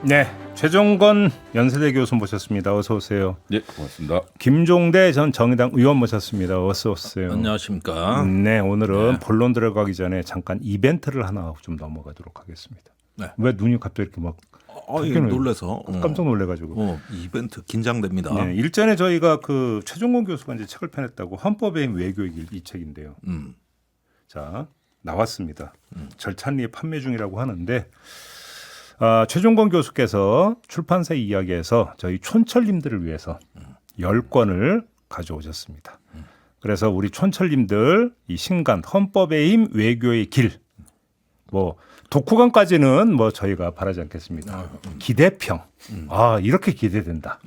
네, 최종건 연세대 교수 모셨습니다. 어서 오세요. 예, 고맙습니다. 김종대 전 정의당 의원 모셨습니다. 어서 오세요. 안녕하십니까. 네, 오늘은 본론 들어가기 전에 잠깐 이벤트를 하나 좀 넘어가도록 하겠습니다. 네. 왜 눈이 갑자기 이렇게 막 놀래서 깜짝 놀래가지고. 이벤트 긴장됩니다. 네, 일전에 저희가 그 최종건 교수가 이제 책을 펴냈다고 헌법의 힘 외교의 길 이 책인데요. 자, 나왔습니다. 절찬리에 판매 중이라고 하는데. 최종건 교수께서 출판사 이야기에서 저희 촌철님들을 위해서 10권을 가져오셨습니다. 그래서 우리 촌철님들 이 신간 헌법의 힘 외교의 길 뭐 독후감까지는 뭐 저희가 바라지 않겠습니다. 기대평 이렇게 기대된다.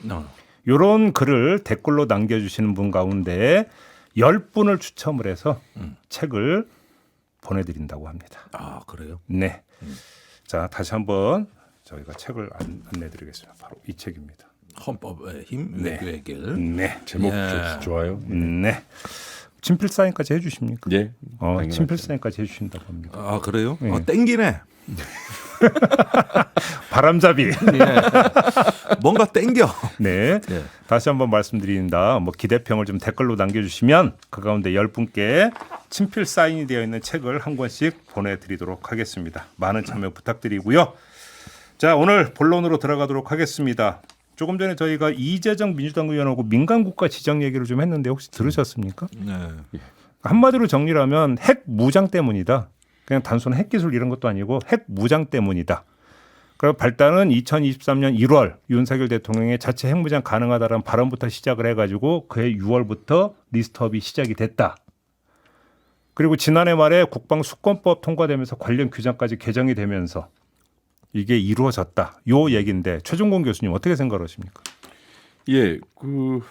이런 글을 댓글로 남겨주시는 분 가운데 10분을 추첨을 해서 책을 보내드린다고 합니다. 아, 그래요? 네. 자, 다시 한번 저희가 책을 안내드리겠습니다. 바로 이 책입니다. 헌법의 힘 외교의 길. 네. 제목 예. 좋아요. 네. 친필 사인까지 해주십니까? 예. 친필 사인까지 해주신다고 합니다. 아, 그래요? 네. 땡기네. 바람잡이. 뭔가 땡겨. 네. 네. 다시 한번 말씀드립니다. 뭐 기대평을 좀 댓글로 남겨주시면 그 가운데 10분께 친필 사인이 되어 있는 책을 한 권씩 보내드리도록 하겠습니다. 많은 참여 부탁드리고요. 자, 오늘 본론으로 들어가도록 하겠습니다. 조금 전에 저희가 이재정 민주당 의원하고 민간국가 지정 얘기를 좀 했는데 혹시 들으셨습니까? 네. 한마디로 정리를 하면 핵 무장 때문이다. 그냥 단순 핵 기술 이런 것도 아니고 핵 무장 때문이다. 그리고 발단은 2023년 1월 윤석열 대통령의 자체 핵무장 가능하다라는 발언부터 시작을 해가지고 그해 6월부터 리스트업이 시작이 됐다. 그리고 지난해 말에 국방수권법 통과되면서 관련 규정까지 개정이 되면서 이게 이루어졌다. 요 얘기인데 최종건 교수님 어떻게 생각하십니까? 예, 그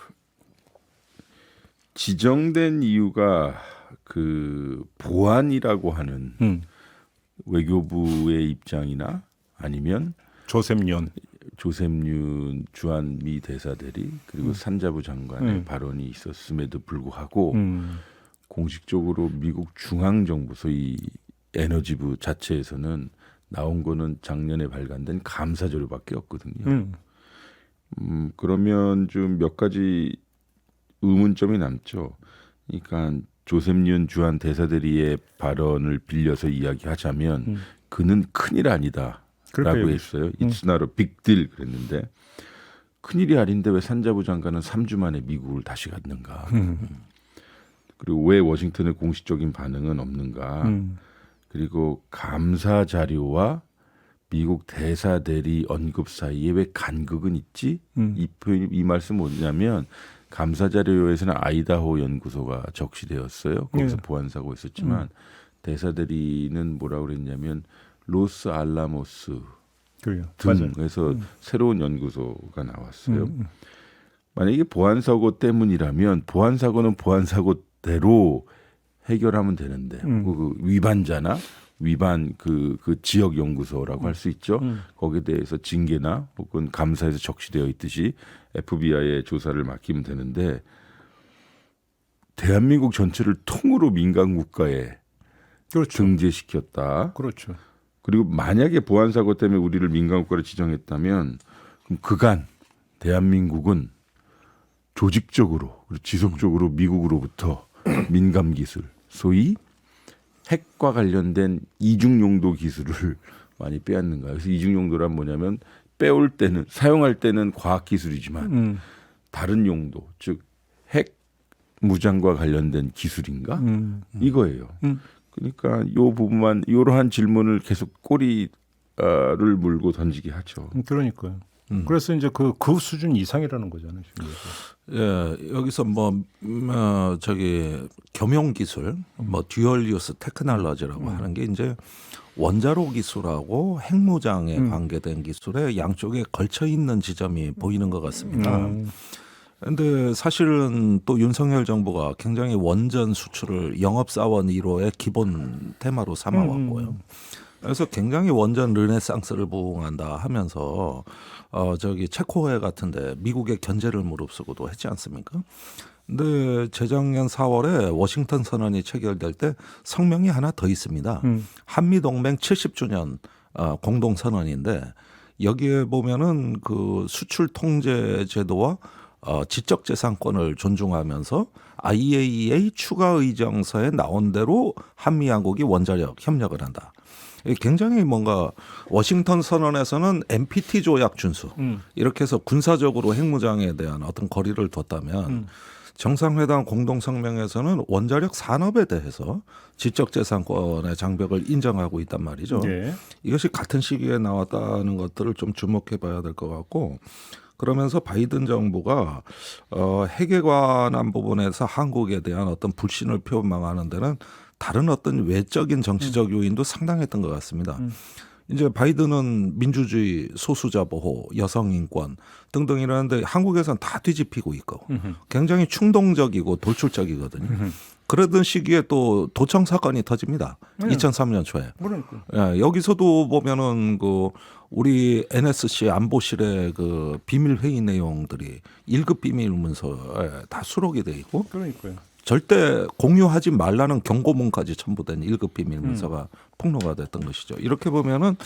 지정된 이유가 그 보안이라고 하는 외교부의 입장이나 아니면 조셉윤 주한미 대사대리 그리고 산자부 장관의 발언이 있었음에도 불구하고 공식적으로 미국 중앙정부 소위 에너지부 자체에서는 나온 거는 작년에 발간된 감사 자료밖에 없거든요. 그러면 좀 몇 가지 의문점이 남죠. 그러니까 조셉윤 주한 대사대리의 발언을 빌려서 이야기하자면 그는 큰일 아니다라고 했어요. It's not a big deal 그랬는데 큰일이 아닌데 왜 산자부 장관은 3주 만에 미국을 다시 갔는가. 그리고 왜 워싱턴의 공식적인 반응은 없는가. 그리고 감사 자료와 미국 대사 대리 언급 사이에 왜 간극은 있지? 이 말씀 뭐냐면 감사 자료에서는 아이다호 연구소가 적시되었어요. 거기서 보안 사고 있었지만 대사 대리는 뭐라고 그랬냐면 로스 알라모스 등에서 새로운 연구소가 나왔어요. 만약에 보안 사고 때문이라면 보안 사고는 보안 사고대로 해결하면 되는데 그 위반자나 위반 그 지역 연구소라고 할 수 있죠. 거기에 대해서 징계나 혹은 감사에서 적시되어 있듯이 FBI의 조사를 맡기면 되는데 대한민국 전체를 통으로 민간 국가에 등재시켰다. 그렇죠. 그리고 만약에 보안 사고 때문에 우리를 민간 국가로 지정했다면 그럼 그간 대한민국은 조직적으로 그리고 지속적으로 미국으로부터 민감 기술, 소위 핵과 관련된 이중 용도 기술을 많이 빼앗는 거예요. 그래서 이중 용도란 뭐냐면 빼올 때는 사용할 때는 과학 기술이지만 다른 용도, 즉 핵 무장과 관련된 기술인가 이거예요. 그러니까 요 부분만 이러한 질문을 계속 꼬리를 물고 던지게 하죠. 그러니까요. 그래서 이제 그 수준 이상이라는 거잖아요. 예, 여기서 겸용 기술, 듀얼 유스 테크놀로지라고 하는 게 이제 원자로 기술하고 핵무장에 관계된 기술에 양쪽에 걸쳐 있는 지점이 보이는 것 같습니다. 그런데 사실은 또 윤석열 정부가 굉장히 원전 수출을 영업사원 1호의 기본 테마로 삼아왔고요. 그래서 굉장히 원전 르네상스를 부흥한다 하면서 체코회 같은데 미국의 견제를 무릅쓰고도 했지 않습니까? 근데 재작년 4월에 워싱턴 선언이 체결될 때 성명이 하나 더 있습니다. 한미동맹 70주년 공동선언인데 여기에 보면은 그 수출 통제 제도와 지적재산권을 존중하면서 IAEA 추가 의정서에 나온 대로 한미 양국이 원자력 협력을 한다. 이게 굉장히 뭔가 워싱턴 선언에서는 NPT 조약 준수 이렇게 해서 군사적으로 핵무장에 대한 어떤 거리를 뒀다면 정상회담 공동성명에서는 원자력 산업에 대해서 지적재산권의 장벽을 인정하고 있단 말이죠. 네. 이것이 같은 시기에 나왔다는 것들을 좀 주목해 봐야 될 것 같고, 그러면서 바이든 정부가 핵에 관한 부분에서 한국에 대한 어떤 불신을 표명하는 데는 다른 어떤 외적인 정치적 요인도 상당했던 것 같습니다. 이제 바이든은 민주주의, 소수자 보호, 여성 인권 등등 이러는데 한국에서는 다 뒤집히고 있고 굉장히 충동적이고 돌출적이거든요. 그러던 시기에 또 도청 사건이 터집니다. 2003년 초에. 그러니까. 예, 여기서도 보면은 그 우리 NSC 안보실의 그 비밀 회의 내용들이 1급 비밀 문서에 다 수록이 돼 있고 그러니까요. 절대 공유하지 말라는 경고문까지 첨부된 1급 비밀 문서가 폭로가 됐던 것이죠. 이렇게 보면은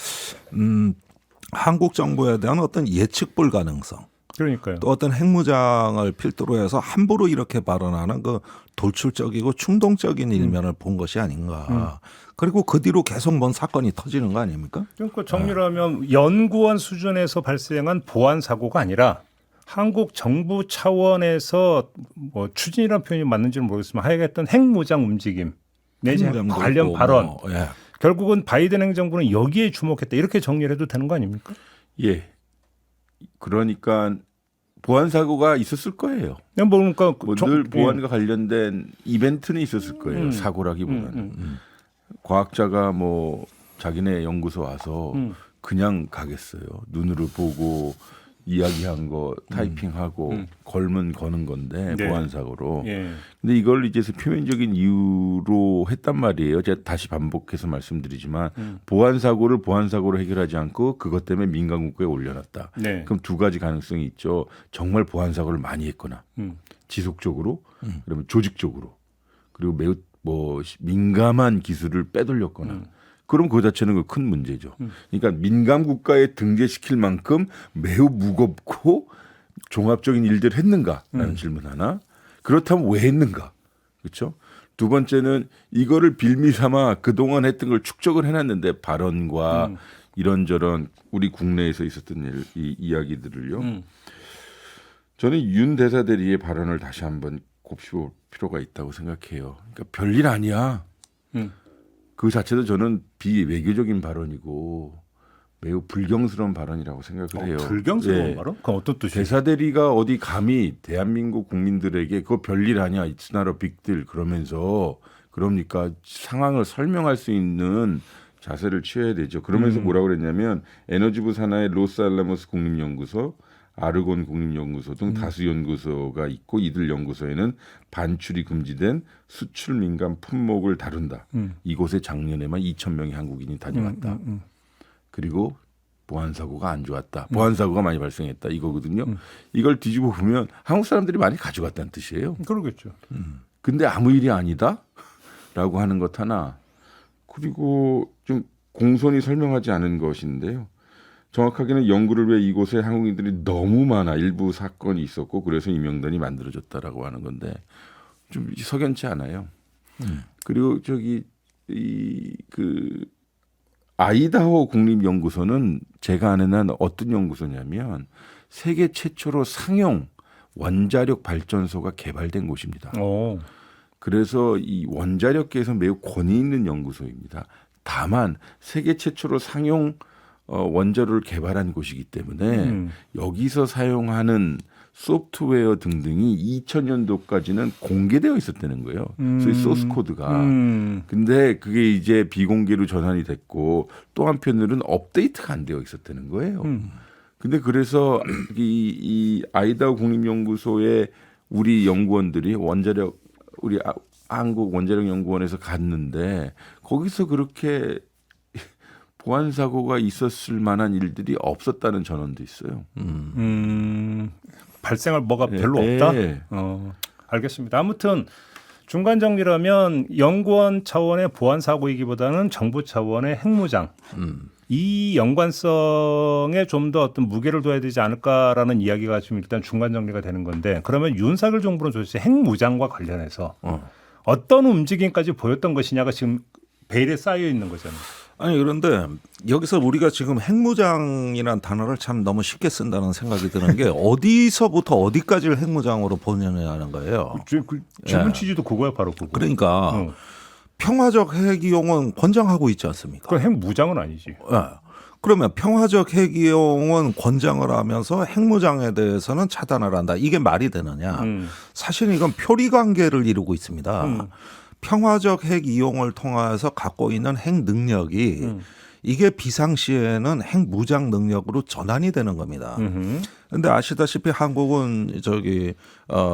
한국 정부에 대한 어떤 예측 불가능성, 그러니까요. 또 어떤 핵무장을 필두로 해서 함부로 이렇게 발언하는 그 돌출적이고 충동적인 일면을 본 것이 아닌가. 그리고 그 뒤로 계속 뭔 사건이 터지는 거 아닙니까? 그러니까 정리를 하면 연구원 수준에서 발생한 보안 사고가 아니라 한국 정부 차원에서 뭐 추진이라는 표현이 맞는지는 모르겠지만 하여간 핵무장 움직임 내지 핵무장도 관련 있고 발언 뭐, 예. 결국은 바이든 행정부는 여기에 주목했다 이렇게 정리를 해도 되는 거 아닙니까? 예. 그러니까 보안 사고가 있었을 거예요. 그냥 그러니까 늘 보안과 관련된 이벤트는 있었을 거예요. 사고라기보다는 과학자가 뭐 자기네 연구소 와서 그냥 가겠어요. 눈으로 보고 이야기한 거 타이핑하고 걸면 거는 건데 네. 보안 사고로. 예. 근데 이걸 이제 표면적인 이유로 했단 말이에요. 제가 다시 반복해서 말씀드리지만 보안 사고를 보안 사고로 해결하지 않고 그것 때문에 민간 국가에 올려놨다. 네. 그럼 두 가지 가능성이 있죠. 정말 보안 사고를 많이 했거나 지속적으로, 그러면 조직적으로, 그리고 매우 뭐 민감한 기술을 빼돌렸거나. 그럼 그 자체는 큰 문제죠. 그러니까 민감 국가에 등재시킬 만큼 매우 무겁고 종합적인 일들을 했는가라는 질문 하나. 그렇다면 왜 했는가? 그렇죠? 두 번째는 이거를 빌미 삼아 그동안 했던 걸 축적을 해놨는데 발언과 이런저런 우리 국내에서 있었던 이 이야기들을요. 저는 윤 대사 대리의 발언을 다시 한번 곱씹을 필요가 있다고 생각해요. 그러니까 별일 아니야. 그 자체도 저는 비외교적인 발언이고 매우 불경스러운 발언이라고 생각을 해요. 불경스러운 예. 발언? 그건 어떤 뜻이에요? 대사 대리가 어디 감히 대한민국 국민들에게 그거 별일 아니야, it's not a big deal 그러면서 그럽니까 상황을 설명할 수 있는 자세를 취해야 되죠. 그러면서 뭐라고 그랬냐면 에너지부 산하의 로스알라모스 국립연구소, 아르곤 국립연구소 등 다수 연구소가 있고 이들 연구소에는 반출이 금지된 수출 민감 품목을 다룬다. 이곳에 작년에만 2,000명의 한국인이 다녀왔다. 그리고 보안 사고가 안 좋았다. 보안 사고가 많이 발생했다. 이거거든요. 이걸 뒤집어 보면 한국 사람들이 많이 가져갔다는 뜻이에요. 그러겠죠. 근데 아무 일이 아니다라고 하는 것 하나. 그리고 좀 공손히 설명하지 않은 것인데요. 정확하게는 연구를 위해 이곳에 한국인들이 너무 많아 일부 사건이 있었고 그래서 이 명단이 만들어졌다라고 하는 건데 좀 석연치 않아요. 그리고 저기 그 아이다호 국립연구소는 제가 아는 한 어떤 연구소냐면 세계 최초로 상용 원자력 발전소가 개발된 곳입니다. 오. 그래서 이 원자력계에서 매우 권위 있는 연구소입니다. 다만 세계 최초로 상용 원자로를 개발한 곳이기 때문에 여기서 사용하는 소프트웨어 등등이 2000년도까지는 공개되어 있었다는 거예요. 소위 소스 코드가. 근데 그게 이제 비공개로 전환이 됐고 또 한편으로는 업데이트가 안 되어 있었다는 거예요. 근데 그래서 이 아이다호 국립연구소에 우리 연구원들이 우리 한국 원자력 연구원에서 갔는데 거기서 그렇게 보안 사고가 있었을 만한 일들이 없었다는 전언도 있어요. 발생할 뭐가 별로 없다. 알겠습니다. 아무튼 중간 정리라면 연구원 차원의 보안 사고이기보다는 정부 차원의 핵무장. 이 연관성에 좀 더 어떤 무게를 둬야 되지 않을까라는 이야기가 지금 일단 중간 정리가 되는 건데 그러면 윤석열 정부는 도대체 핵무장과 관련해서 어떤 움직임까지 보였던 것이냐가 지금 베일에 쌓여 있는 거잖아요. 아니 그런데 여기서 우리가 지금 핵무장이라는 단어를 참 너무 쉽게 쓴다는 생각이 드는 게 어디서부터 어디까지를 핵무장으로 보느냐는 거예요. 질문 취지도 그거야 바로 그거. 그러니까 평화적 핵 이용은 권장하고 있지 않습니까? 그건 핵무장은 아니지. 예. 그러면 평화적 핵 이용은 권장을 하면서 핵무장에 대해서는 차단을 한다. 이게 말이 되느냐? 사실 이건 표리 관계를 이루고 있습니다. 평화적 핵 이용을 통해서 갖고 있는 핵 능력이 이게 비상시에는 핵 무장 능력으로 전환이 되는 겁니다. 그런데 아시다시피 한국은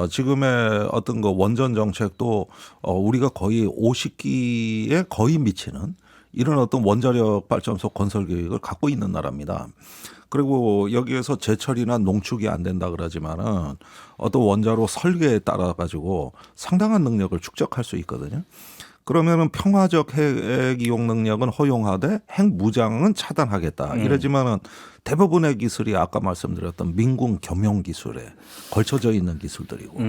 지금의 어떤 그 원전 정책도 우리가 거의 50기에 거의 미치는 이런 어떤 원자력 발전소 건설 계획을 갖고 있는 나라입니다. 그리고 여기에서 제철이나 농축이 안 된다 그러지만은 어떤 원자로 설계에 따라 가지고 상당한 능력을 축적할 수 있거든요. 그러면은 평화적 핵 이용 능력은 허용하되 핵 무장은 차단하겠다. 이러지만은 대부분의 기술이 아까 말씀드렸던 민군 겸용 기술에 걸쳐져 있는 기술들이고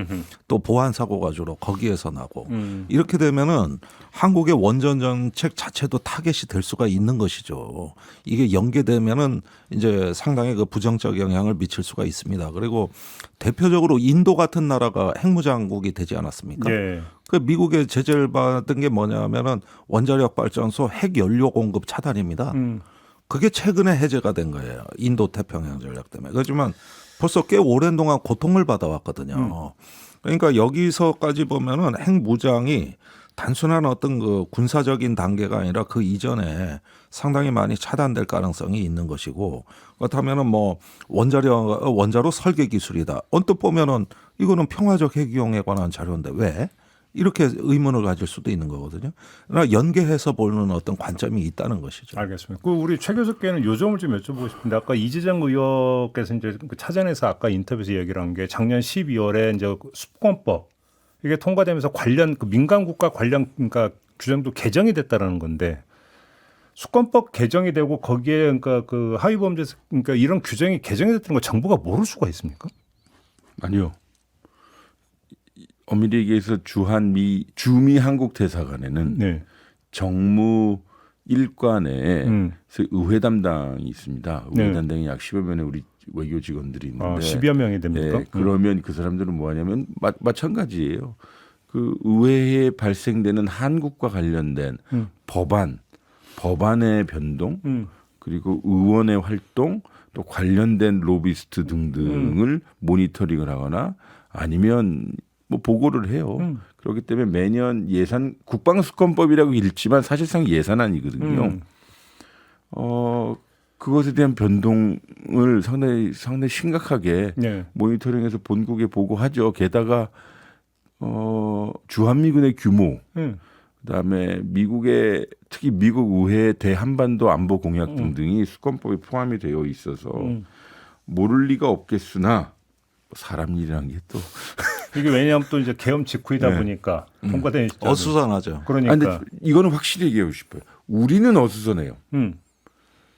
또 보안 사고가 주로 거기에서 나고 이렇게 되면은 한국의 원전 정책 자체도 타겟이 될 수가 있는 것이죠. 이게 연계되면은 이제 상당히 그 부정적 영향을 미칠 수가 있습니다. 그리고 대표적으로 인도 같은 나라가 핵무장국이 되지 않았습니까? 예. 그 미국의 제재를 받은 게 뭐냐면은 원자력 발전소 핵 연료 공급 차단입니다. 그게 최근에 해제가 된 거예요. 인도 태평양 전략 때문에. 그렇지만 벌써 꽤 오랜 동안 고통을 받아왔거든요. 그러니까 여기서까지 보면은 핵무장이 단순한 어떤 그 군사적인 단계가 아니라 그 이전에 상당히 많이 차단될 가능성이 있는 것이고 그렇다면은 뭐 원자로 설계 기술이다. 언뜻 보면은 이거는 평화적 핵 이용에 관한 자료인데 왜? 이렇게 의문을 가질 수도 있는 거거든요. 그러나 연계해서 보는 어떤 관점이 있다는 것이죠. 알겠습니다. 우리 최 교수께는 요 점을 좀 여쭤보고 싶은데 아까 이재정 의원께서 이제 그 차전에서 아까 인터뷰에서 얘기를 한 게 작년 12월에 이제 수권법 이게 통과되면서 관련 그 민간 국가 관련 그러니까 규정도 개정이 됐다라는 건데 수권법 개정이 되고 거기에 그러니까 그 하위범죄 그러니까 이런 규정이 개정이 됐다는 거 정부가 모를 수가 있습니까? 아니요. 엄밀히 얘기해서 주미 한국 대사관에는 네. 정무 일관에 의회 담당이 있습니다. 의회 네. 담당이 약 10여 명의 우리 외교 직원들이 있는데 10여 명이 됩니까? 네, 그러면 그 사람들은 뭐 하냐면 마찬가지예요. 그 의회에 발생되는 한국과 관련된 법안의 변동 그리고 의원의 활동 또 관련된 로비스트 등등을 모니터링을 하거나 아니면 뭐 보고를 해요. 그렇기 때문에 매년 예산 국방수권법이라고 읽지만 사실상 예산안이거든요. 그것에 대한 변동을 상당히 심각하게 네. 모니터링해서 본국에 보고하죠. 게다가 주한미군의 규모, 그다음에 미국의 특히 미국 의회 대한반도 안보 공약 등등이 수권법에 포함이 되어 있어서 모를 리가 없겠으나 사람 일이란 게 또 이게 왜냐하면 또 이제 계엄 직후이다 네. 보니까 통과된 시점은. 어수선하죠. 그러니까. 근데 이거는 확실히 얘기하고 싶어요. 우리는 어수선해요.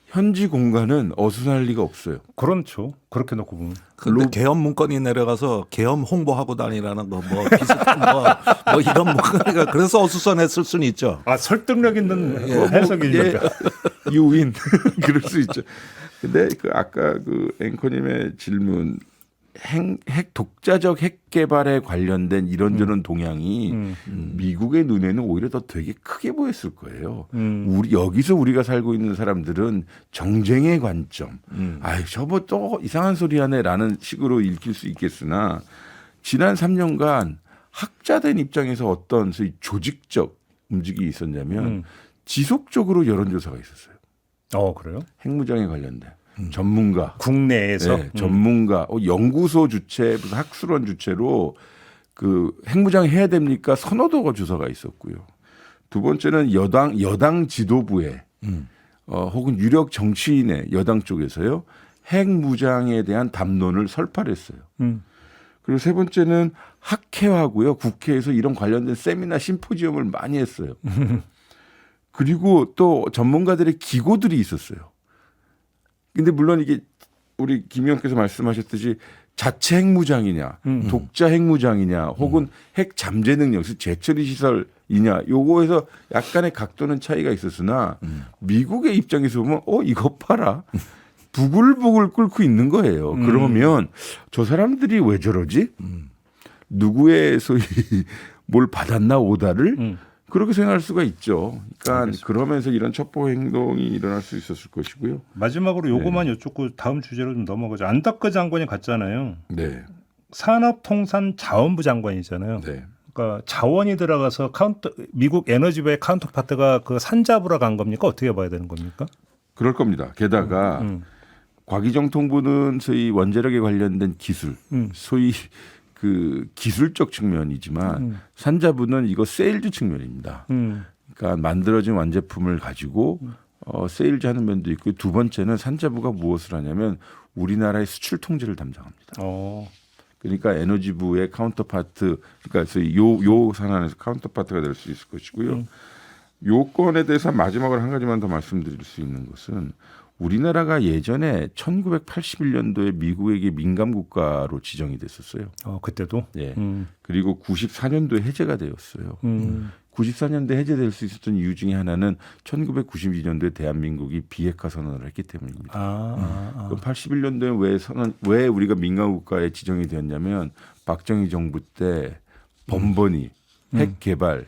현지 공간은 어수선할 리가 없어요. 그렇죠. 그렇게 놓고 보면. 근데 계엄 문건이 내려가서 계엄 홍보하고 다니라는 거 뭐 비슷한 뭐 이런 문건이가 그래서 어수선했을 수는 있죠. 아 설득력 있는 해석입니까? 유인 그럴 수 있죠. 근데 그 아까 그 앵커님의 질문 핵 독자적 핵 개발에 관련된 이런저런 동향이 미국의 눈에는 오히려 더 되게 크게 보였을 거예요. 여기서 우리가 살고 있는 사람들은 정쟁의 관점, 아이 저뭐 또 이상한 소리 하네라는 식으로 읽힐 수 있겠으나 지난 3년간 학자된 입장에서 어떤 소위 조직적 움직임이 있었냐면 지속적으로 여론조사가 있었어요. 그래요? 핵무장에 관련된. 전문가 국내에서 네, 전문가 연구소 주체 무슨 학술원 주체로 그 핵무장 해야 됩니까 선호도가 조사가 있었고요. 두 번째는 여당 지도부에 혹은 유력 정치인의 여당 쪽에서요 핵무장에 대한 담론을 설파했어요. 그리고 세 번째는 학회하고요 국회에서 이런 관련된 세미나 심포지엄을 많이 했어요. 그리고 또 전문가들의 기고들이 있었어요. 근데 물론 이게 우리 김 의원께서 말씀하셨듯이 자체 핵무장이냐, 독자 핵무장이냐, 혹은 핵 잠재 능력, 재처리 시설이냐, 요거에서 약간의 각도는 차이가 있었으나 미국의 입장에서 보면 이것 봐라. 부글부글 끓고 있는 거예요. 그러면 저 사람들이 왜 저러지? 누구의 소위 뭘 받았나 오다를 그렇게 생각할 수가 있죠. 그러니까 알겠습니다. 그러면서 이런 첩보 행동이 일어날 수 있었을 것이고요. 마지막으로 요거만 여쭙고 다음 주제로 좀 넘어가죠. 안덕거 장관이 갔잖아요. 네, 산업통상자원부 장관이잖아요. 네. 그러니까 자원이 들어가서 미국 에너지부의 카운터파트가 그 산자부라 간 겁니까? 어떻게 봐야 되는 겁니까? 그럴 겁니다. 게다가 과기정통부는 소위 원자력에 관련된 기술, 소위 그 기술적 측면이지만 산자부는 이거 세일즈 측면입니다. 그러니까 만들어진 완제품을 가지고 세일즈 하는 면도 있고 두 번째는 산자부가 무엇을 하냐면 우리나라의 수출 통제를 담당합니다. 그러니까 에너지부의 카운터파트, 그러니까 소위 요 산안에서 카운터파트가 될 수 있을 것이고요. 요건에 대해서 마지막으로 한 가지만 더 말씀드릴 수 있는 것은 우리나라가 예전에 1981년도에 미국에게 민감 국가로 지정이 됐었어요. 그때도. 예. 그리고 94년도에 해제가 되었어요. 94년도에 해제될 수 있었던 이유 중에 하나는 1992년도에 대한민국이 비핵화 선언을 했기 때문입니다. 그럼 81년도에 왜 우리가 민감 국가에 지정이 되었냐면 박정희 정부 때 번번이 핵 개발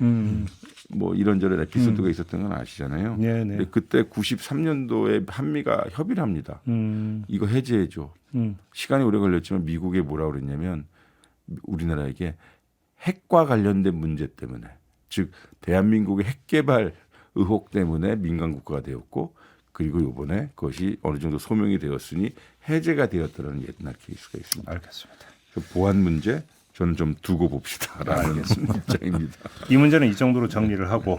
뭐 이런저런 에피소드가 있었던 건 아시잖아요. 네네. 근데 그때 93년도에 한미가 협의를 합니다. 이거 해제해줘. 시간이 오래 걸렸지만 미국에 뭐라고 그랬냐면 우리나라에게 핵과 관련된 문제 때문에 즉 대한민국의 핵 개발 의혹 때문에 민간 국가가 되었고 그리고 이번에 그것이 어느 정도 소명이 되었으니 해제가 되었다는 옛날 케이스가 있습니다. 알겠습니다. 보안 문제 저는 좀 두고 봅시다라는 입장입니다. 이 문제는 이 정도로 정리를 하고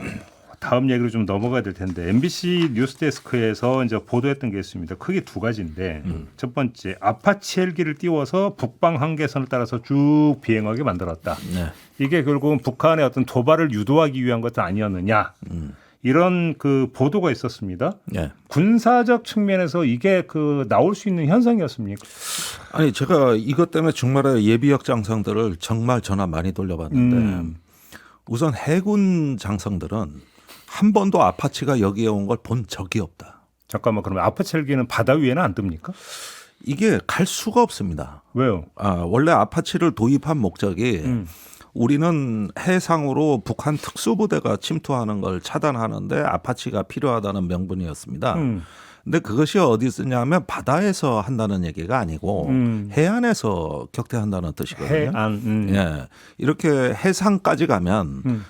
다음 얘기로 좀 넘어가야 될 텐데 MBC 뉴스데스크에서 이제 보도했던 게 있습니다. 크게 두 가지인데 첫 번째 아파치 헬기를 띄워서 북방 한계선을 따라서 쭉 비행하게 만들었다. 네. 이게 결국은 북한의 어떤 도발을 유도하기 위한 것은 아니었느냐. 이런 그 보도가 있었습니다. 네. 군사적 측면에서 이게 그 나올 수 있는 현상이었습니까? 아니 제가 이것 때문에 정말에 예비역 장성들을 정말 전화 많이 돌려봤는데 우선 해군 장성들은 한 번도 아파치가 여기에 온 걸 본 적이 없다. 잠깐만 그러면 아파치 헬기는 바다 위에는 안 뜹니까? 이게 갈 수가 없습니다. 왜요? 원래 아파치를 도입한 목적이 우리는 해상으로 북한 특수부대가 침투하는 걸 차단하는데 아파치가 필요하다는 명분이었습니다. 근데 그것이 어디 쓰냐면 바다에서 한다는 얘기가 아니고 해안에서 격퇴한다는 뜻이거든요. 해안. 예, 이렇게 해상까지 가면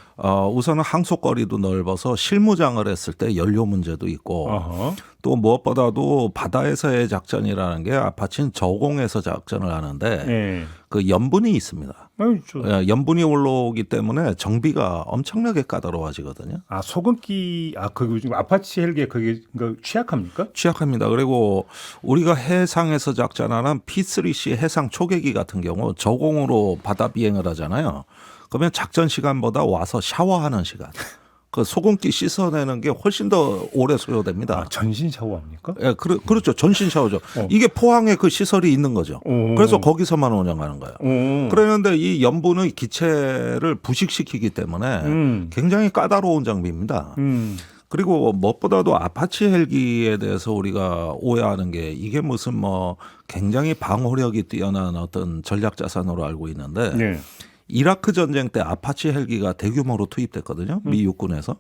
우선은 항속거리도 넓어서 실무장을 했을 때 연료 문제도 있고 또 무엇보다도 바다에서의 작전이라는 게 아파치는 저공에서 작전을 하는데 네. 그 염분이 있습니다. 저... 염분이 올라오기 때문에 정비가 엄청나게 까다로워지거든요. 소금기 그 아파치 헬기에 그게 취약합니까? 취약합니다. 그리고 우리가 해상에서 작전하는 P3C 해상 초계기 같은 경우 저공으로 바다 비행을 하잖아요. 그러면 작전 시간보다 와서 샤워하는 시간. 그 소금기 씻어내는 게 훨씬 더 오래 소요됩니다. 전신 샤워합니까? 예, 그렇죠. 전신 샤워죠. 이게 포항에 그 시설이 있는 거죠. 그래서 거기서만 운영하는 거예요. 그런데 이 염분의 기체를 부식시키기 때문에 굉장히 까다로운 장비입니다. 그리고 무엇보다도 아파치 헬기에 대해서 우리가 오해하는 게 이게 무슨 뭐 굉장히 방호력이 뛰어난 어떤 전략 자산으로 알고 있는데 네. 이라크 전쟁 때 아파치 헬기가 대규모로 투입됐거든요. 미 육군에서.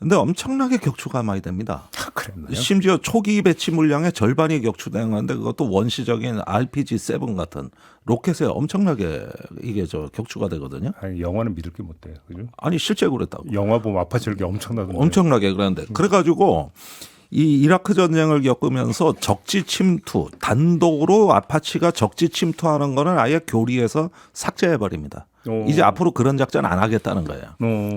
근데 엄청나게 격추가 많이 됩니다. 그랬나요? 심지어 초기 배치 물량의 절반이 격추되는데 그것도 원시적인 RPG-7 같은 로켓에 엄청나게 이게 격추가 되거든요. 아니, 영화는 믿을 게 못 돼요. 그죠? 아니 실제 그랬다고. 영화 보면 아파치 헬기 엄청나던데. 엄청나게 그런데 그래가지고 이 이라크 전쟁을 겪으면서 적지 침투, 단독으로 아파치가 적지 침투하는 거는 아예 교리에서 삭제해 버립니다. 이제 앞으로 그런 작전 안 하겠다는 거예요.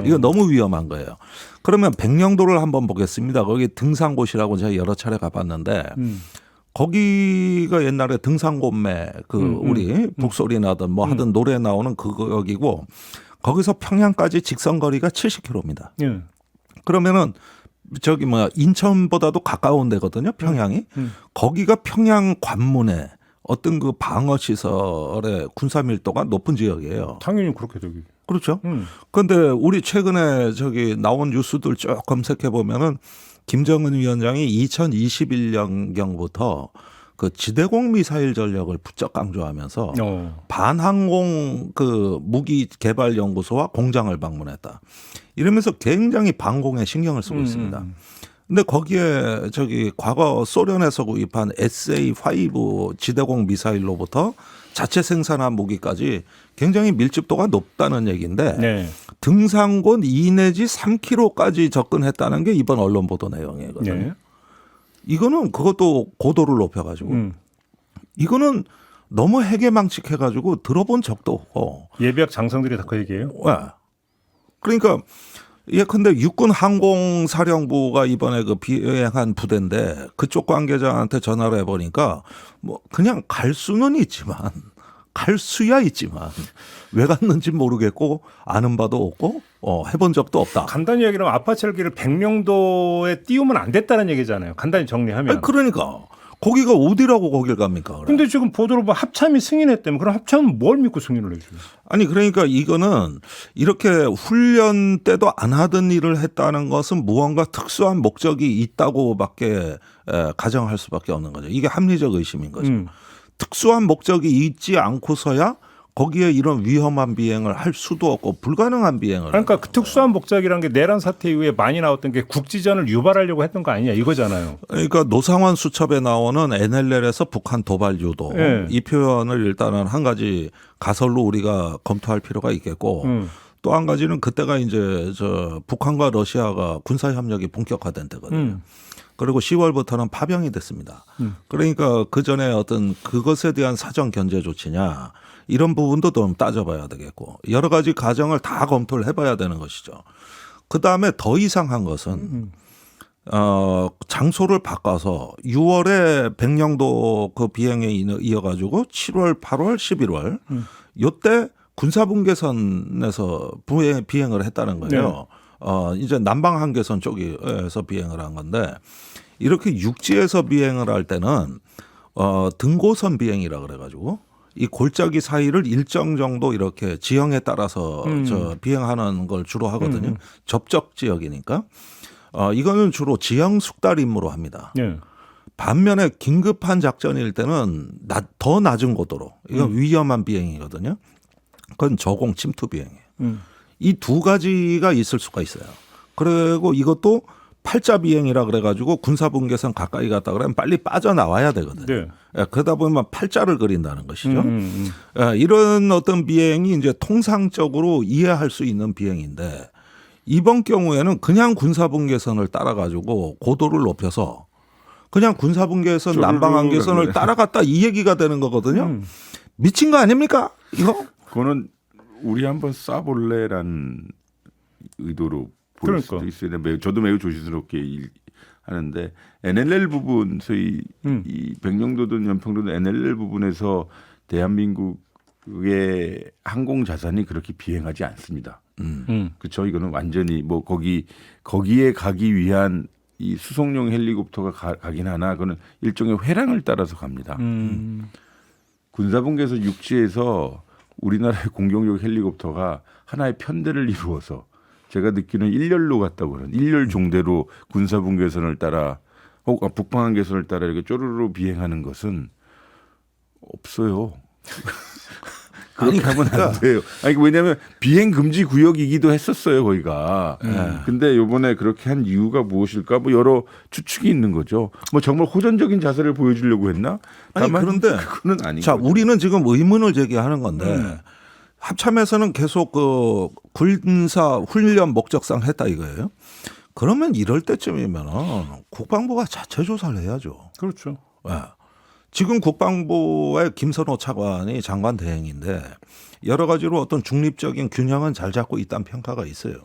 이거 너무 위험한 거예요. 그러면 백령도를 한번 보겠습니다. 거기 등산곳이라고 제가 여러 차례 가봤는데 거기가 옛날에 등산곤매 우리 북소리 나든 뭐 하든 노래 나오는 그거기고 거기서 평양까지 직선 거리가 70km입니다. 예. 그러면은 저기 뭐 인천보다도 가까운 데거든요. 평양이. 거기가 평양 관문에 어떤 그 방어 시설의 군사 밀도가 높은 지역이에요. 당연히 그렇게 되기. 그렇죠. 그런데 우리 최근에 저기 나온 뉴스들 쭉 검색해 보면은 김정은 위원장이 2021년경부터 그 지대공 미사일 전력을 부쩍 강조하면서 반항공 그 무기 개발 연구소와 공장을 방문했다. 이러면서 굉장히 방공에 신경을 쓰고 있습니다. 근데 거기에 저기 과거 소련에서 구입한 SA-5 지대공 미사일로부터 자체 생산한 무기까지 굉장히 밀집도가 높다는 얘기인데 네. 등산권 2 내지 3km까지 접근했다는 게 이번 언론 보도 내용이거든요. 네. 이거는 그것도 고도를 높여가지고 이거는 너무 해괴망측해가지고 들어본 적도 없고. 예비역 장성들이 다 그 얘기예요. 네. 그러니까 예컨대 육군 항공사령부가 이번에 그 비행한 부대인데 그쪽 관계자한테 전화를 해보니까 뭐 그냥 갈 수는 있지만 갈 수야 있지만 왜 갔는지 모르겠고 아는 바도 없고 해본 적도 없다. 간단히 얘기하면 아파치 헬기를 백령도에 띄우면 안 됐다는 얘기잖아요. 간단히 정리하면. 아니, 그러니까 거기가 어디라고 거길 갑니까? 근데 지금 보도로 보면 합참이 승인했다면 그럼 합참은 뭘 믿고 승인을 해줘요? 아니 그러니까 이거는 이렇게 훈련 때도 안 하던 일을 했다는 것은 무언가 특수한 목적이 있다고밖에 가정할 수밖에 없는 거죠. 이게 합리적 의심인 거죠. 특수한 목적이 있지 않고서야 거기에 이런 위험한 비행을 할 수도 없고 불가능한 비행을. 그러니까 그 특수한 목적이라는 게 내란 사태 이후에 많이 나왔던 게 국지전을 유발하려고 했던 거 아니냐 이거잖아요. 그러니까 노상원 수첩에 나오는 NLL에서 북한 도발 유도 네. 이 표현을 일단은 한 가지 가설로 우리가 검토할 필요가 있겠고 또 한 가지는 그때가 이제 저 북한과 러시아가 군사 협력이 본격화된 때거든요. 그리고 10월부터는 파병이 됐습니다. 그러니까 그 전에 어떤 그것에 대한 사전 견제 조치냐 이런 부분도 좀 따져봐야 되겠고 여러 가지 가정을 다 검토를 해봐야 되는 것이죠. 그 다음에 더 이상한 것은 장소를 바꿔서 6월에 백령도 그 비행에 이어가지고 7월, 8월, 11월 요때 군사분계선에서 비행을 했다는 거예요. 이제 남방 한계선 쪽에서 비행을 한 건데 이렇게 육지에서 비행을 할 때는 등고선 비행이라 그래가지고 이 골짜기 사이를 일정 정도 이렇게 지형에 따라서 저 비행하는 걸 주로 하거든요. 접적 지역이니까 이거는 주로 지형 숙달 임무로 합니다. 네. 반면에 긴급한 작전일 때는 더 낮은 고도로 이건 위험한 비행이거든요. 그건 저공 침투 비행이에요. 이 두 가지가 있을 수가 있어요. 그리고 이것도 팔자 비행이라 그래가지고 군사분계선 가까이 갔다 그러면 빨리 빠져나와야 되거든요. 네. 그러다 보면 팔자를 그린다는 것이죠. 이런 어떤 비행이 이제 통상적으로 이해할 수 있는 비행인데 이번 경우에는 그냥 군사분계선을 따라가지고 고도를 높여서 그냥 군사분계선 남방한계선을 따라갔다 이 얘기가 되는 거거든요. 미친 거 아닙니까? 이거? 그거는 우리 한번 쏴볼래라는 의도로 볼 수도 있어요. 저도 매우 조심스럽게 하는데 NLL 부분 소위 이 백령도든 연평도든 NLL 부분에서 대한민국의 항공 자산이 그렇게 비행하지 않습니다. 그렇죠. 이거는 완전히 뭐 거기에 가기 위한 이 수송용 헬리콥터가 가긴 하나 그거는 일종의 회랑을 따라서 갑니다. 군사분계선 육지에서 우리나라의 공격용 헬리콥터가 하나의 편대를 이루어서 제가 듣기는 일렬로 갔다고 그러는 일렬 종대로 군사분계선을 따라 북방한계선을 따라 이렇게 쪼르르 비행하는 것은 없어요. 그렇게 하면 안 돼요. 아니 왜냐하면 비행 금지 구역이기도 했었어요 거기가. 근데 이번에 그렇게 한 이유가 무엇일까? 뭐 여러 추측이 있는 거죠. 뭐 정말 호전적인 자세를 보여주려고 했나? 아니 그런데 그거는 아니고. 자 우리는 지금 의문을 제기하는 건데 합참에서는 계속 그 군사 훈련 목적상 했다 이거예요. 그러면 이럴 때쯤이면 국방부가 자체 조사를 해야죠. 그렇죠. 네. 지금 국방부의 김선호 차관이 장관 대행인데 여러 가지로 어떤 중립적인 균형은 잘 잡고 있다는 평가가 있어요.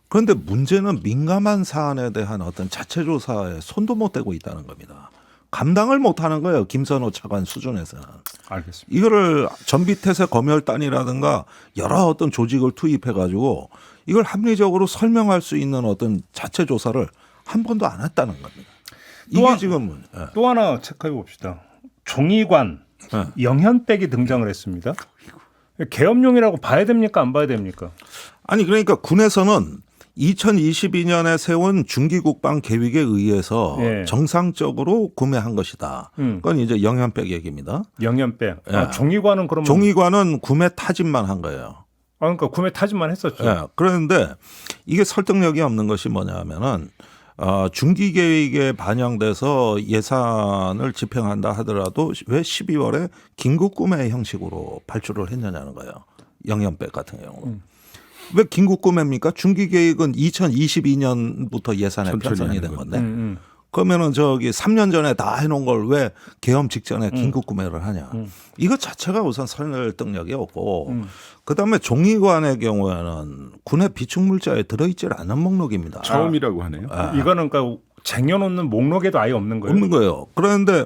그런데 문제는 민감한 사안에 대한 어떤 자체 조사에 손도 못 대고 있다는 겁니다. 감당을 못 하는 거예요. 김선호 차관 수준에서는. 알겠습니다. 이거를 전비태세 검열단이라든가 여러 어떤 조직을 투입해 가지고 이걸 합리적으로 설명할 수 있는 어떤 자체 조사를 한 번도 안 했다는 겁니다. 이게 지금 또 하나 체크해 봅시다. 종이관 영현백이 등장을 했습니다. 계엄용이라고 봐야 됩니까? 안 봐야 됩니까? 아니 그러니까 군에서는 2022년에 세운 중기국방 계획에 의해서 예. 정상적으로 구매한 것이다. 그건 이제 영현백 얘기입니다. 영현백. 예. 종이관은 그러면 종이관은 구매 타진만 한 거예요. 그러니까 구매 타진만 했었죠. 예. 그런데 이게 설득력이 없는 것이 뭐냐면은 중기 계획에 반영돼서 예산을 집행한다 하더라도 왜 12월에 긴급 구매 형식으로 발주를 했느냐는 거예요. 영현백 같은 경우. 왜 긴급 구매입니까? 중기 계획은 2022년부터 예산에 편성이 된 건데. 그러면은 저기 3년 전에 다 해놓은 걸 왜 계엄 직전에 긴급 구매를 하냐? 이것 자체가 우선 설득력이 없고, 그다음에 종이관의 경우에는 군의 비축 물자에 들어있질 않은 목록입니다. 처음이라고 하네요. 이거는 그러니까 쟁여놓는 목록에도 아예 없는 거예요. 없는 거예요. 그런데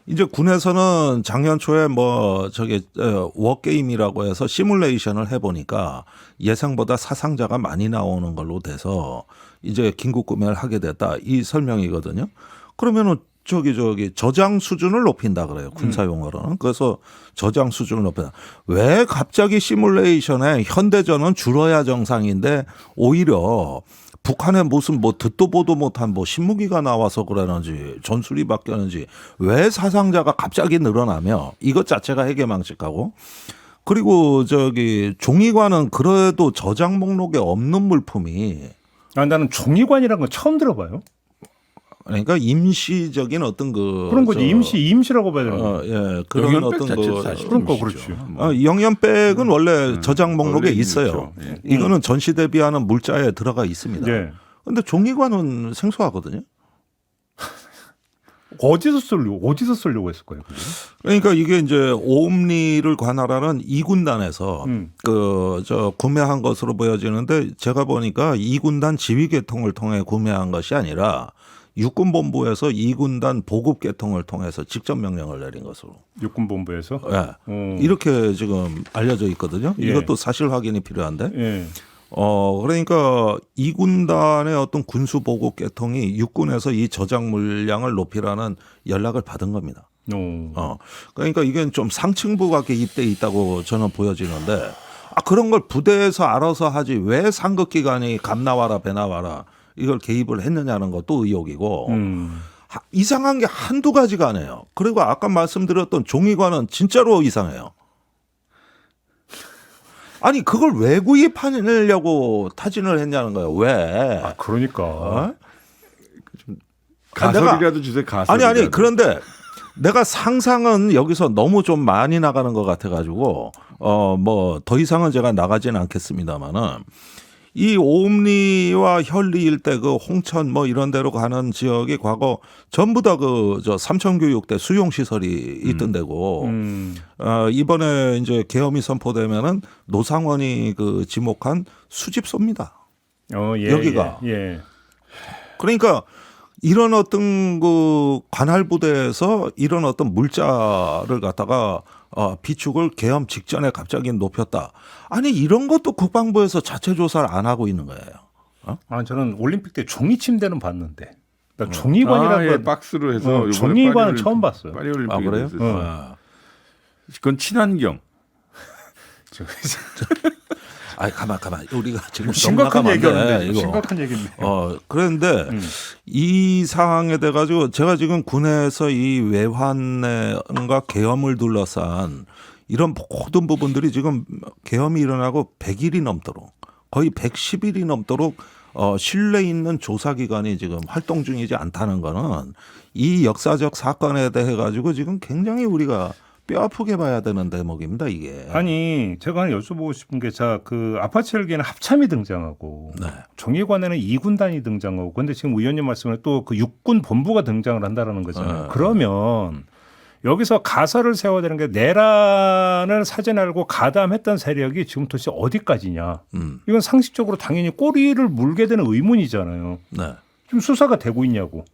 이제 군에서는 작년 초에 워게임이라고 해서 시뮬레이션을 해보니까 예상보다 사상자가 많이 나오는 걸로 돼서 이제 긴급 구매를 하게 됐다. 이 설명이거든요. 그러면은 저장 수준을 높인다 그래요. 군사 용어로는. 그래서 저장 수준을 높인다. 왜 갑자기 시뮬레이션에 현대전은 줄어야 정상인데 오히려 북한에 무슨 듣도 보도 못한 신무기가 나와서 그러는지 전술이 바뀌었는지 왜 사상자가 갑자기 늘어나며 이것 자체가 해괴망측하고, 그리고 종이관은 그래도 저장 목록에 없는 물품이 나는 종이관이라는 건 처음 들어봐요. 그러니까 임시적인 어떤 그런 거지. 임시라고 봐야 되는 거예요. 예, 그런 어떤 그러니까 그렇지. 영현백은 원래 저장 목록에 있어요. 있죠. 예. 이거는 전시 대비하는 물자에 들어가 있습니다. 네. 그런데 종이관은 생소하거든요. 어디서 쓰려고 했을 거예요? 그게? 그러니까 이게 이제 오음리를 관할하는 2군단에서 구매한 것으로 보여지는데, 제가 보니까 2군단 지휘 계통을 통해 구매한 것이 아니라 육군본부에서 2군단 보급 계통을 통해서 직접 명령을 내린 것으로. 육군본부에서? 예. 이렇게 지금 알려져 있거든요. 예. 이것도 사실 확인이 필요한데. 예. 그러니까 2군단의 어떤 군수 보급 계통이 육군에서 이 저장 물량을 높이라는 연락을 받은 겁니다. 그러니까 이게 좀 상층부가 개입돼 있다고 저는 보여지는데, 그런 걸 부대에서 알아서 하지 왜 상급기관이 감 나와라 배 나와라 이걸 개입을 했느냐는 것도 의혹이고, 이상한 게 한두 가지가 아니에요. 그리고 아까 말씀드렸던 종이관은 진짜로 이상해요. 아니 그걸 왜 구입하려고 타진을 했냐는 거예요. 왜? 그러니까. 가설이라도 주세요. 가설. 아니 그런데 내가 상상은 여기서 너무 좀 많이 나가는 것 같아가지고 더 이상은 제가 나가지는 않겠습니다만은, 이 오음리와 현리 일대 홍천 이런 데로 가는 지역이 과거 전부 다 삼천교육대 수용 시설이 있던 데고, 이번에 이제 계엄이 선포되면은 노상원이 지목한 수집소입니다. 여기가. 예. 그러니까 이런 어떤 관할 부대에서 이런 어떤 물자를 갖다가 비축을 계엄 직전에 갑자기 높였다. 아니 이런 것도 국방부에서 자체 조사를 안 하고 있는 거예요. 저는 올림픽 때 종이 침대는 봤는데. 종이관이라는 박스로 해서 종이관은 처음 봤어요. 파리올림픽에 그래요? 그건 친환경. 가만. 우리가 지금 심각한 얘기하는데 이거. 심각한 얘기인데. 그런데 이 상황에 돼 가지고 제가 지금 군에서 이 외환과 계엄을 둘러싼 이런 모든 부분들이 지금 계엄이 일어나고 100일이 넘도록, 거의 110일이 넘도록 신뢰 있는 조사기관이 지금 활동 중이지 않다는 거는 이 역사적 사건에 대해 가지고 지금 굉장히 우리가 뼈 아프게 봐야 되는 대목입니다, 이게. 아니, 제가 하나 여쭤보고 싶은 게, 아파치 헬기에는 합참이 등장하고, 네. 종이관에는 2군단이 등장하고, 근데 지금 의원님 말씀에 또 육군 본부가 등장을 한다는 거잖아요. 그러면 여기서 가설을 세워야 되는 게, 내란을 사전에 알고 가담했던 세력이 지금 도대체 어디까지냐. 이건 상식적으로 당연히 꼬리를 물게 되는 의문이잖아요. 네. 지금 수사가 되고 있냐고.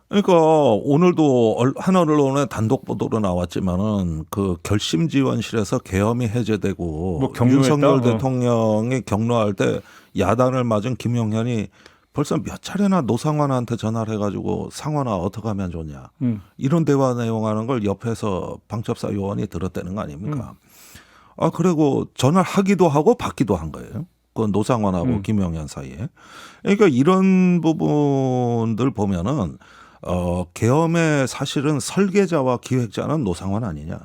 그러니까 오늘도 한 언론에 단독 보도로 나왔지만은 그 결심지원실에서 계엄이 해제되고 뭐 격려했다? 윤석열 대통령이 격려할 때 야단을 맞은 김용현이 벌써 몇 차례나 노상환한테 전화를 해가지고 상환아 어떻게 하면 좋냐 이런 대화 내용하는 걸 옆에서 방첩사 요원이 들었다는 거 아닙니까? 아 그리고 전화를 하기도 하고 받기도 한 거예요. 그 노상환하고 김용현 사이에. 그러니까 이런 부분들 보면은 계엄의 사실은 설계자와 기획자는 노상환 아니냐.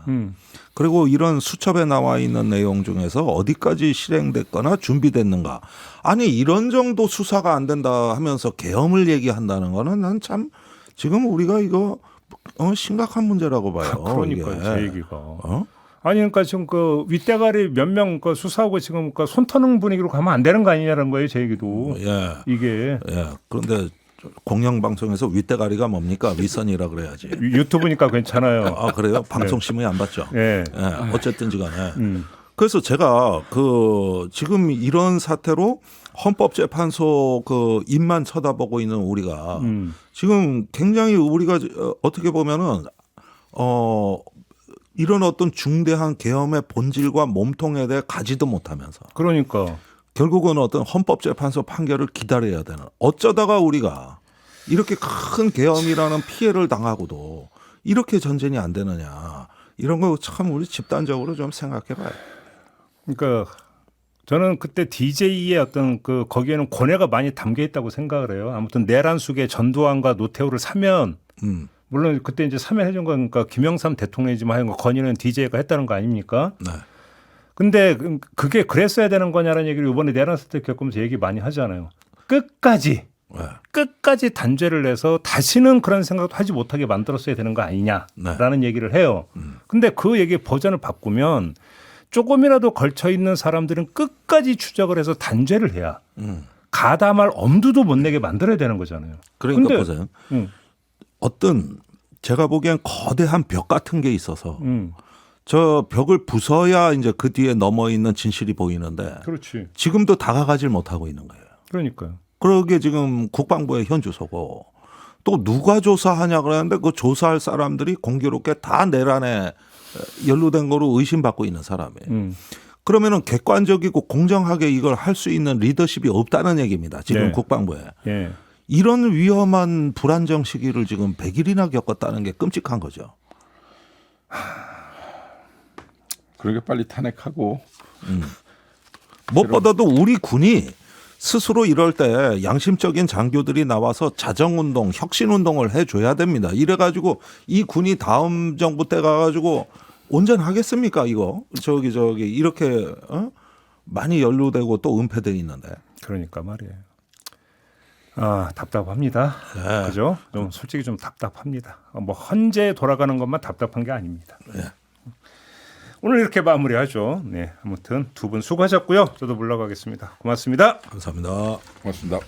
그리고 이런 수첩에 나와 있는 내용 중에서 어디까지 실행됐거나 준비됐는가. 아니 이런 정도 수사가 안 된다 하면서 계엄을 얘기한다는 거는 난 참 지금 우리가 이거 심각한 문제라고 봐요. 그러니까요, 이게. 제 얘기가. 아니 그러니까 지금 그 윗대가리 몇 명 그 수사하고 지금 그 손 터는 분위기로 가면 안 되는 거 아니냐는 거예요, 제 얘기도. 예. 이게 예. 그런데 공영방송에서 윗대가리가 뭡니까? 윗선이라 그래야지. 유튜브니까 괜찮아요. 아 그래요? 방송 심의 안 받죠. 예. 예. 어쨌든지간에. 그래서 제가 그 지금 이런 사태로 헌법재판소 그 입만 쳐다보고 있는 우리가 지금 굉장히 우리가 어떻게 보면은 이런 어떤 중대한 계엄의 본질과 몸통에 대해 가지도 못하면서 그러니까 결국은 어떤 헌법재판소 판결을 기다려야 되는 어쩌다가 우리가 이렇게 큰 계엄이라는 피해를 당하고도 이렇게 전쟁이 안 되느냐 이런 거 참 우리 집단적으로 좀 생각해 봐요. 그러니까 저는 그때 DJ의 어떤 그 거기에는 고뇌가 많이 담겨 있다고 생각을 해요. 아무튼 내란 속에 전두환과 노태우를 사면 물론 그때 이제 사면해 준 거니까 김영삼 대통령이지만 하여간 건의는 DJ가 했다는 거 아닙니까? 네. 근데 그게 그랬어야 되는 거냐라는 얘기를 이번에 내란 사태 겪으면서 얘기 많이 하잖아요. 끝까지 단죄를 내서 다시는 그런 생각도 하지 못하게 만들었어야 되는 거 아니냐라는 얘기를 해요. 근데 그 얘기의 버전을 바꾸면 조금이라도 걸쳐 있는 사람들은 끝까지 추적을 해서 단죄를 해야 가담할 엄두도 못 내게 만들어야 되는 거잖아요. 그러니까 근데, 보세요. 어떤 제가 보기엔 거대한 벽 같은 게 있어서 저 벽을 부숴야 이제 그 뒤에 넘어 있는 진실이 보이는데 그렇지. 지금도 다가가질 못하고 있는 거예요. 그러니까요. 그러게 지금 국방부의 현주소고 또 누가 조사하냐 그러는데 그 조사할 사람들이 공교롭게 다 내란에 연루된 거로 의심받고 있는 사람이에요. 그러면은 객관적이고 공정하게 이걸 할 수 있는 리더십이 없다는 얘기입니다. 지금 네. 국방부에. 예. 이런 위험한 불안정 시기를 지금 100일이나 겪었다는 게 끔찍한 거죠. 그러니까 빨리 탄핵하고 무엇보다도 우리 군이 스스로 이럴 때 양심적인 장교들이 나와서 자정운동, 혁신운동을 해줘야 됩니다. 이래가지고 이 군이 다음 정부 때 가가지고 온전하겠습니까 이거? 저기 이렇게 많이 연루되고 또 은폐돼 있는데. 그러니까 말이에요. 아 답답합니다. 네. 그죠? 좀 솔직히 좀 답답합니다. 뭐 헌재 돌아가는 것만 답답한 게 아닙니다. 네. 오늘 이렇게 마무리하죠. 네, 아무튼 두 분 수고하셨고요. 저도 물러가겠습니다. 고맙습니다. 감사합니다. 고맙습니다.